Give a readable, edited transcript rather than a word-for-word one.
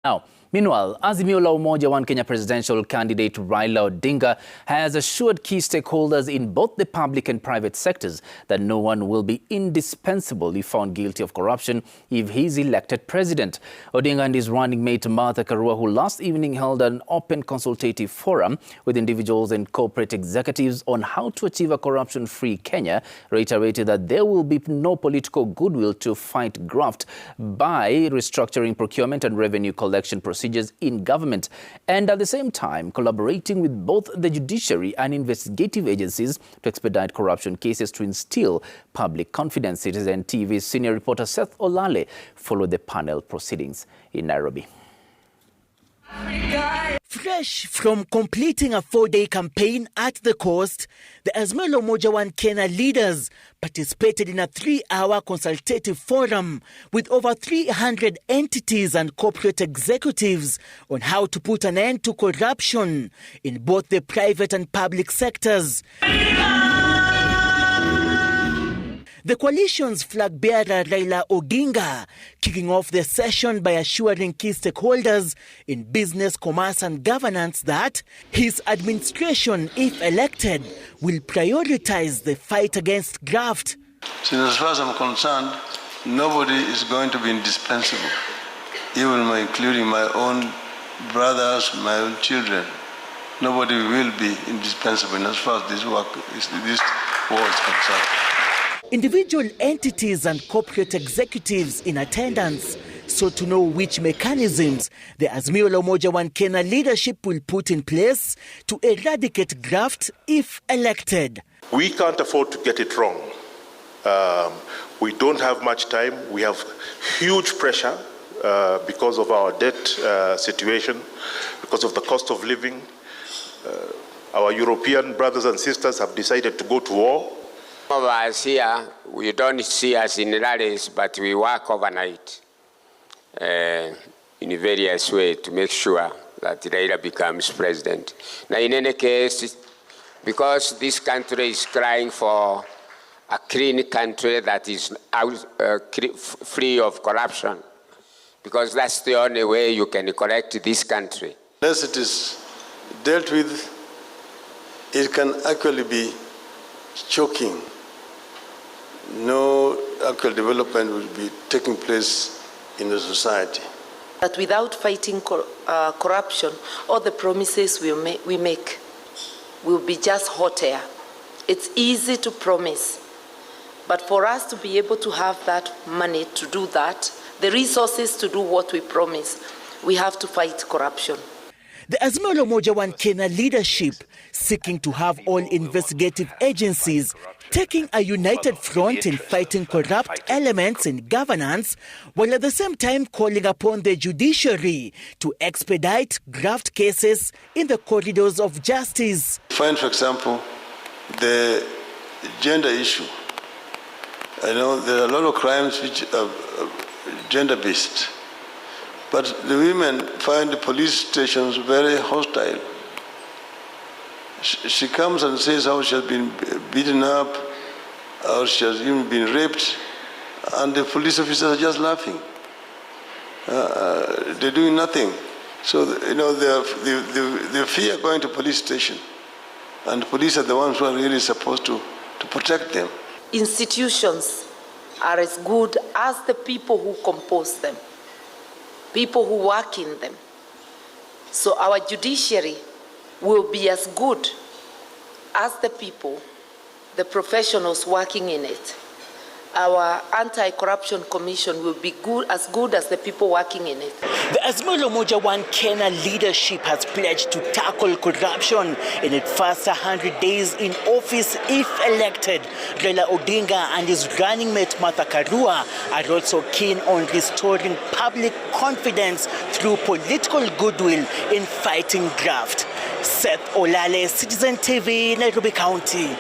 Now, meanwhile, Azimio la Umoja One Kenya presidential candidate Raila Odinga has assured key stakeholders in both the public and private sectors that no one will be indispensable if found guilty of corruption if he is elected president. Odinga and his running mate Martha Karua, who last evening held an open consultative forum with individuals and corporate executives on how to achieve a corruption-free Kenya, reiterated that there will be no political goodwill to fight graft by restructuring procurement and revenue collection procedures in government, and at the same time collaborating with both the judiciary and investigative agencies to expedite corruption cases to instill public confidence. Citizen TV's senior reporter Seth Olale followed the panel proceedings in Nairobi. Fresh from completing a 4-day campaign at the coast, the Azimio la Umoja One Kenya leaders participated in a 3-hour consultative forum with over 300 entities and corporate executives on how to put an end to corruption in both the private and public sectors. The coalition's flag bearer Raila Odinga kicking off the session by assuring key stakeholders in business, commerce and governance that his administration, if elected, will prioritize the fight against graft. As far as I'm concerned, nobody is going to be indispensable, even including my own brothers, my own children. Nobody will be indispensable as far as this war is concerned. Individual entities and corporate executives in attendance sought to know which mechanisms the Azimio la Umoja One Kenya leadership will put in place to eradicate graft if elected. We can't afford to get it wrong. We don't have much time. We have huge pressure because of our debt situation, because of the cost of living. Our European brothers and sisters have decided to go to war. Of us here, we don't see us in rallies, but we work overnight in various ways to make sure that Raila becomes president. Now, in any case, because this country is crying for a clean country that is free of corruption, because that's the only way you can correct this country. Unless it is dealt with, it can actually be choking. No actual development will be taking place in the society. That without fighting corruption, all the promises we make will be just hot air. It's easy to promise, but for us to be able to have that money to do that, the resources to do what we promise, we have to fight corruption. The Azimio la Umoja One Kenya leadership seeking to have all investigative agencies taking a united front in fighting corrupt elements in governance, while at the same time calling upon the judiciary to expedite graft cases in the corridors of justice. Find, for example, the gender issue. I know there are a lot of crimes which are gender-based, but the women find the police stations very hostile. She comes and says how she has been beaten up, or she has even been raped, and the police officers are just laughing. They're doing nothing. So, they fear going to police station, and the police are the ones who are really supposed to protect them. Institutions are as good as the people who compose them, people who work in them. So our judiciary will be as good as the people, the professionals working in it. Our anti-corruption commission will be as good as the people working in it. The Azimio la Umoja One Kenya leadership has pledged to tackle corruption in its first 100 days in office if elected. Raila Odinga and his running mate Martha Karua are also keen on restoring public confidence through political goodwill in fighting graft. Seth Olale, Citizen TV, Nairobi County.